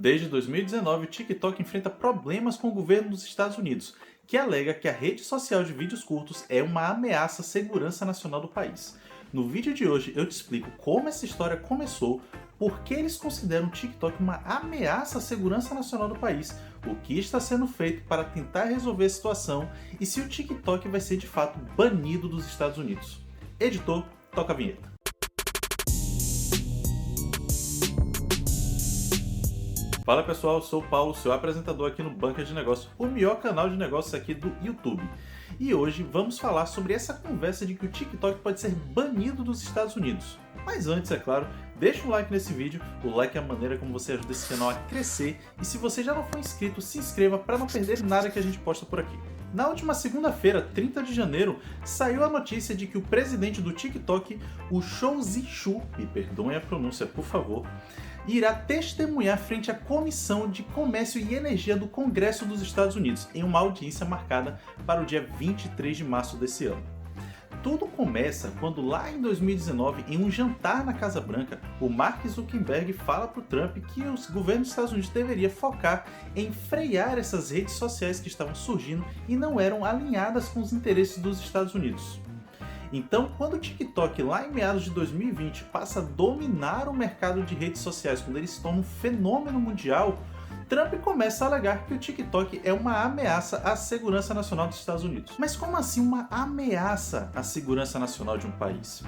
Desde 2019, o TikTok enfrenta problemas com o governo dos Estados Unidos, que alega que a rede social de vídeos curtos é uma ameaça à segurança nacional do país. No vídeo de hoje eu te explico como essa história começou, por que eles consideram o TikTok uma ameaça à segurança nacional do país, o que está sendo feito para tentar resolver a situação e se o TikTok vai ser de fato banido dos Estados Unidos. Editor, toca a vinheta. Fala pessoal, eu sou o Paulo, seu apresentador aqui no Banca de Negócios, o melhor canal de negócios aqui do YouTube. E hoje vamos falar sobre essa conversa de que o TikTok pode ser banido dos Estados Unidos. Mas antes, é claro, deixa um like nesse vídeo, o like é a maneira como você ajuda esse canal a crescer e se você já não for inscrito, se inscreva para não perder nada que a gente posta por aqui. Na última segunda-feira, 30 de janeiro, saiu a notícia de que o presidente do TikTok, o Shou Zi-Chew, me perdoem a pronúncia por favor, irá testemunhar frente à Comissão de Comércio e Energia do Congresso dos Estados Unidos, em uma audiência marcada para o dia 23 de março desse ano. Tudo começa quando lá em 2019, em um jantar na Casa Branca, o Mark Zuckerberg fala para o Trump que o governo dos Estados Unidos deveria focar em frear essas redes sociais que estavam surgindo e não eram alinhadas com os interesses dos Estados Unidos. Então, quando o TikTok, lá em meados de 2020, passa a dominar o mercado de redes sociais, quando ele se torna um fenômeno mundial, Trump começa a alegar que o TikTok é uma ameaça à segurança nacional dos Estados Unidos. Mas como assim uma ameaça à segurança nacional de um país?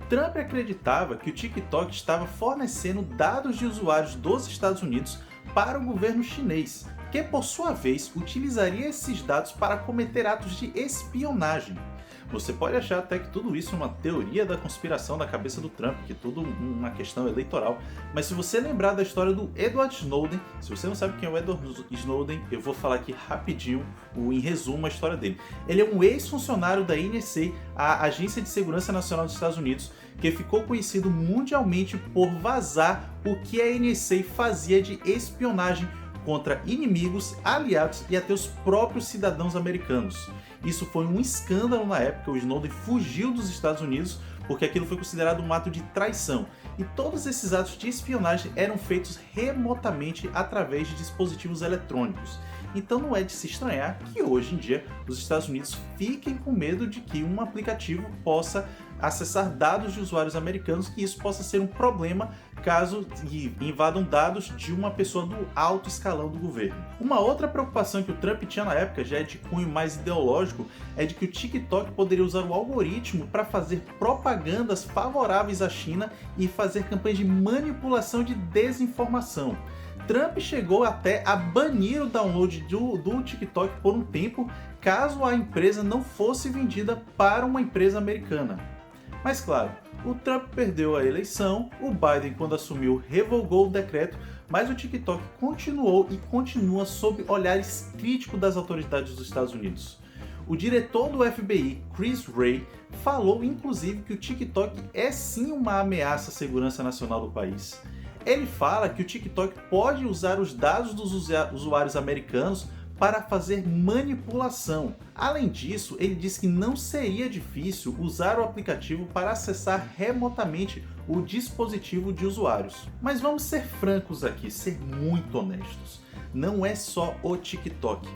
Trump acreditava que o TikTok estava fornecendo dados de usuários dos Estados Unidos para o governo chinês, que por sua vez utilizaria esses dados para cometer atos de espionagem. Você pode achar até que tudo isso é uma teoria da conspiração da cabeça do Trump, que é tudo uma questão eleitoral, mas se você lembrar da história do Edward Snowden, se você não sabe quem é o Edward Snowden, eu vou falar aqui rapidinho, em resumo, a história dele. Ele é um ex-funcionário da NSA, a Agência de Segurança Nacional dos Estados Unidos, que ficou conhecido mundialmente por vazar o que a NSA fazia de espionagem contra inimigos, aliados e até os próprios cidadãos americanos. Isso foi um escândalo na época, o Snowden fugiu dos Estados Unidos porque aquilo foi considerado um ato de traição. E todos esses atos de espionagem eram feitos remotamente através de dispositivos eletrônicos. Então não é de se estranhar que hoje em dia os Estados Unidos fiquem com medo de que um aplicativo possa acessar dados de usuários americanos, que isso possa ser um problema caso invadam dados de uma pessoa do alto escalão do governo. Uma outra preocupação que o Trump tinha na época, já é de cunho mais ideológico, é de que o TikTok poderia usar o algoritmo para fazer propagandas favoráveis à China e fazer campanhas de manipulação de desinformação. Trump chegou até a banir o download do TikTok por um tempo, caso a empresa não fosse vendida para uma empresa americana. Mas claro, o Trump perdeu a eleição, o Biden, quando assumiu, revogou o decreto, mas o TikTok continuou e continua sob olhares críticos das autoridades dos Estados Unidos. O diretor do FBI, Chris Wray, falou inclusive que o TikTok é sim uma ameaça à segurança nacional do país. Ele fala que o TikTok pode usar os dados dos usuários americanos para fazer manipulação. Além disso, ele diz que não seria difícil usar o aplicativo para acessar remotamente o dispositivo de usuários. Mas vamos ser francos aqui, ser muito honestos. Não é só o TikTok.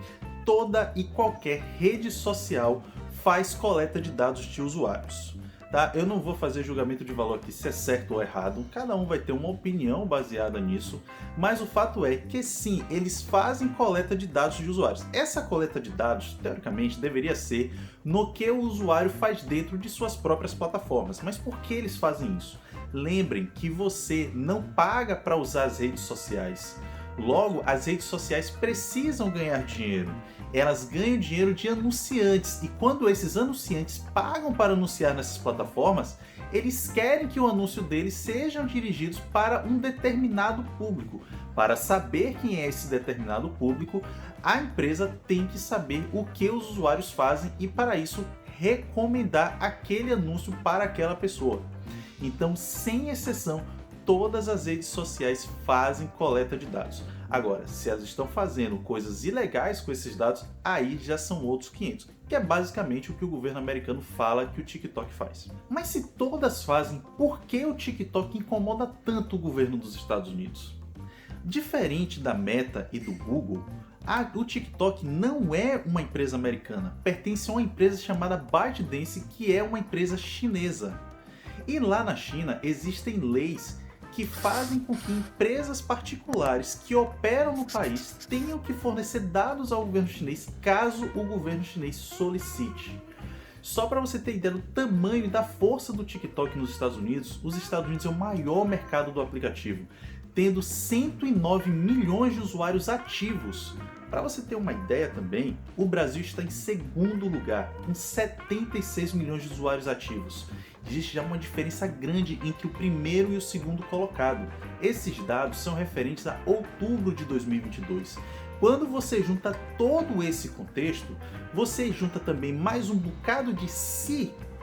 Toda e qualquer rede social faz coleta de dados de usuários. Tá? Eu não vou fazer julgamento de valor aqui se é certo ou errado, cada um vai ter uma opinião baseada nisso, mas o fato é que sim, eles fazem coleta de dados de usuários. Essa coleta de dados, teoricamente, deveria ser no que o usuário faz dentro de suas próprias plataformas. Mas por que eles fazem isso? Lembrem que você não paga para usar as redes sociais. Logo, as redes sociais precisam ganhar dinheiro. Elas ganham dinheiro de anunciantes e quando esses anunciantes pagam para anunciar nessas plataformas, eles querem que o anúncio deles sejam dirigidos para um determinado público. Para saber quem é esse determinado público, a empresa tem que saber o que os usuários fazem e para isso recomendar aquele anúncio para aquela pessoa. Então, sem exceção, todas as redes sociais fazem coleta de dados. Agora, se elas estão fazendo coisas ilegais com esses dados, aí já são outros 500, que é basicamente o que o governo americano fala que o TikTok faz. Mas se todas fazem, por que o TikTok incomoda tanto o governo dos Estados Unidos? Diferente da Meta e do Google, o TikTok não é uma empresa americana, pertence a uma empresa chamada ByteDance, que é uma empresa chinesa. E lá na China existem leis que fazem com que empresas particulares que operam no país tenham que fornecer dados ao governo chinês caso o governo chinês solicite. Só para você ter ideia do tamanho e da força do TikTok nos Estados Unidos, os Estados Unidos é o maior mercado do aplicativo, tendo 109 milhões de usuários ativos. Para você ter uma ideia também, o Brasil está em segundo lugar, com 76 milhões de usuários ativos. Existe já uma diferença grande entre o primeiro e o segundo colocado. Esses dados são referentes a outubro de 2022. Quando você junta todo esse contexto, você junta também mais um bocado de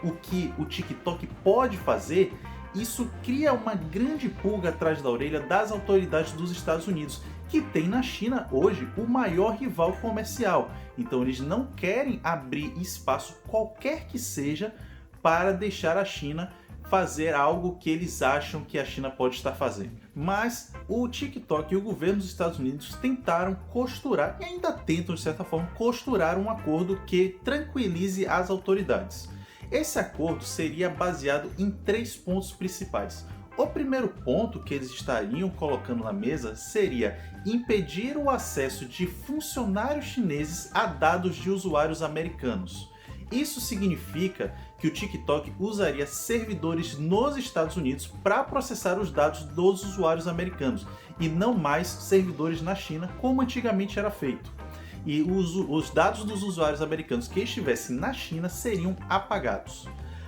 o que o TikTok pode fazer, isso cria uma grande pulga atrás da orelha das autoridades dos Estados Unidos, que tem na China hoje o maior rival comercial. Então eles não querem abrir espaço qualquer que seja para deixar a China fazer algo que eles acham que a China pode estar fazendo. Mas o TikTok e o governo dos Estados Unidos tentaram costurar, e ainda tentam de certa forma, costurar um acordo que tranquilize as autoridades. Esse acordo seria baseado em 3 pontos principais. O primeiro ponto que eles estariam colocando na mesa seria impedir o acesso de funcionários chineses a dados de usuários americanos. Isso significa que o TikTok usaria servidores nos Estados Unidos para processar os dados dos usuários americanos e não mais servidores na China, como antigamente era feito. E os dados dos usuários americanos que estivessem na China seriam apagados.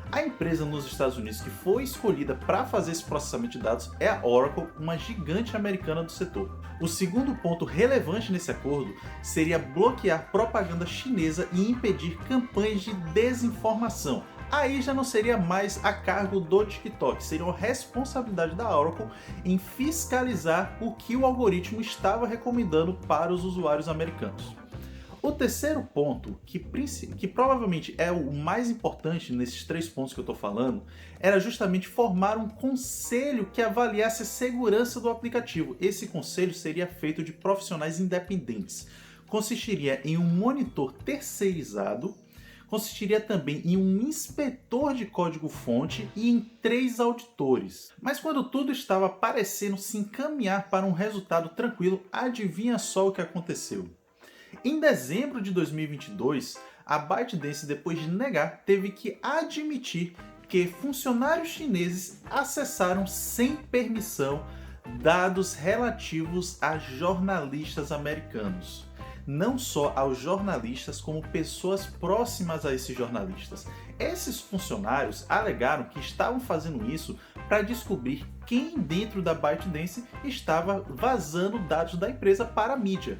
A empresa nos Estados Unidos que foi escolhida para fazer esse processamento de dados é a Oracle, uma gigante americana do setor. O segundo ponto relevante nesse acordo seria bloquear propaganda chinesa e impedir campanhas de desinformação. Aí já não seria mais a cargo do TikTok, seria uma responsabilidade da Oracle em fiscalizar o que o algoritmo estava recomendando para os usuários americanos. O terceiro ponto, que provavelmente é o mais importante nesses 3 pontos que eu estou falando, era justamente formar um conselho que avaliasse a segurança do aplicativo. Esse conselho seria feito de profissionais independentes. Consistiria em um monitor terceirizado, consistiria também em um inspetor de código-fonte e em 3 auditores. Mas quando tudo estava parecendo se encaminhar para um resultado tranquilo, adivinha só o que aconteceu? Em dezembro de 2022, a ByteDance, depois de negar, teve que admitir que funcionários chineses acessaram sem permissão dados relativos a jornalistas americanos. Não só aos jornalistas, como pessoas próximas a esses jornalistas. Esses funcionários alegaram que estavam fazendo isso para descobrir quem dentro da ByteDance estava vazando dados da empresa para a mídia.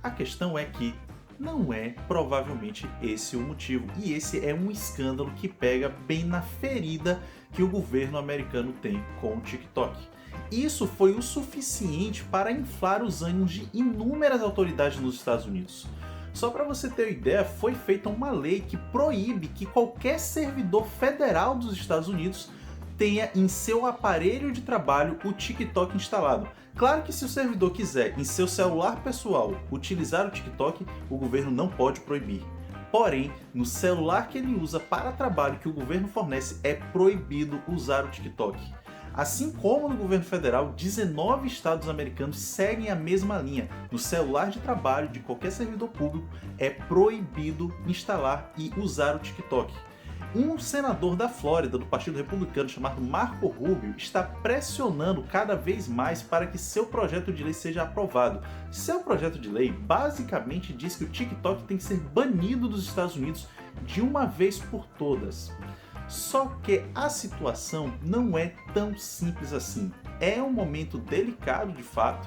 A questão é que não é provavelmente esse o motivo, e esse é um escândalo que pega bem na ferida que o governo americano tem com o TikTok. Isso foi o suficiente para inflar os ânimos de inúmeras autoridades nos Estados Unidos. Só para você ter ideia, foi feita uma lei que proíbe que qualquer servidor federal dos Estados Unidos tenha em seu aparelho de trabalho o TikTok instalado. Claro que se o servidor quiser, em seu celular pessoal, utilizar o TikTok, o governo não pode proibir. Porém, no celular que ele usa para trabalho que o governo fornece, é proibido usar o TikTok. Assim como no governo federal, 19 estados americanos seguem a mesma linha. No celular de trabalho de qualquer servidor público, é proibido instalar e usar o TikTok. Um senador da Flórida, do Partido Republicano, chamado Marco Rubio, está pressionando cada vez mais para que seu projeto de lei seja aprovado. Seu projeto de lei basicamente diz que o TikTok tem que ser banido dos Estados Unidos de uma vez por todas. Só que a situação não é tão simples assim. É um momento delicado de fato.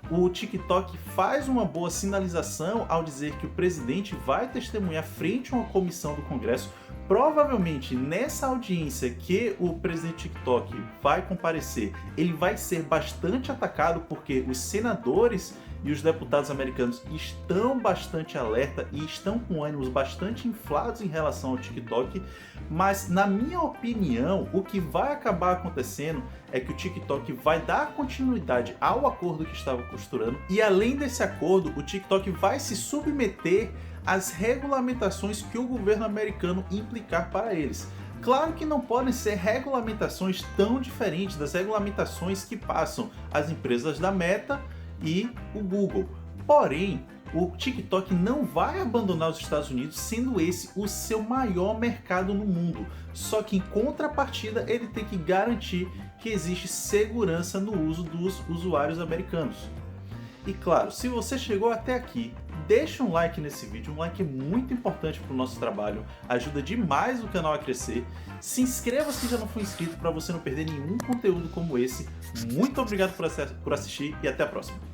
O TikTok faz uma boa sinalização ao dizer que o presidente vai testemunhar frente a uma comissão do Congresso provavelmente nessa audiência que o presidente TikTok vai comparecer, ele vai ser bastante atacado porque os senadores e os deputados americanos estão bastante alerta e estão com ânimos bastante inflados em relação ao TikTok, mas na minha opinião, o que vai acabar acontecendo é que o TikTok vai dar continuidade ao acordo que estava costurando e além desse acordo, o TikTok vai se submeter às regulamentações que o governo americano implicar para eles. Claro que não podem ser regulamentações tão diferentes das regulamentações que passam as empresas da Meta e o Google. Porém, o TikTok não vai abandonar os Estados Unidos, sendo esse o seu maior mercado no mundo. Só que em contrapartida, ele tem que garantir que existe segurança no uso dos usuários americanos. E claro, se você chegou até aqui, deixa um like nesse vídeo, um like é muito importante para o nosso trabalho, ajuda demais o canal a crescer. Se inscreva se já não for inscrito para você não perder nenhum conteúdo como esse. Muito obrigado por assistir e até a próxima.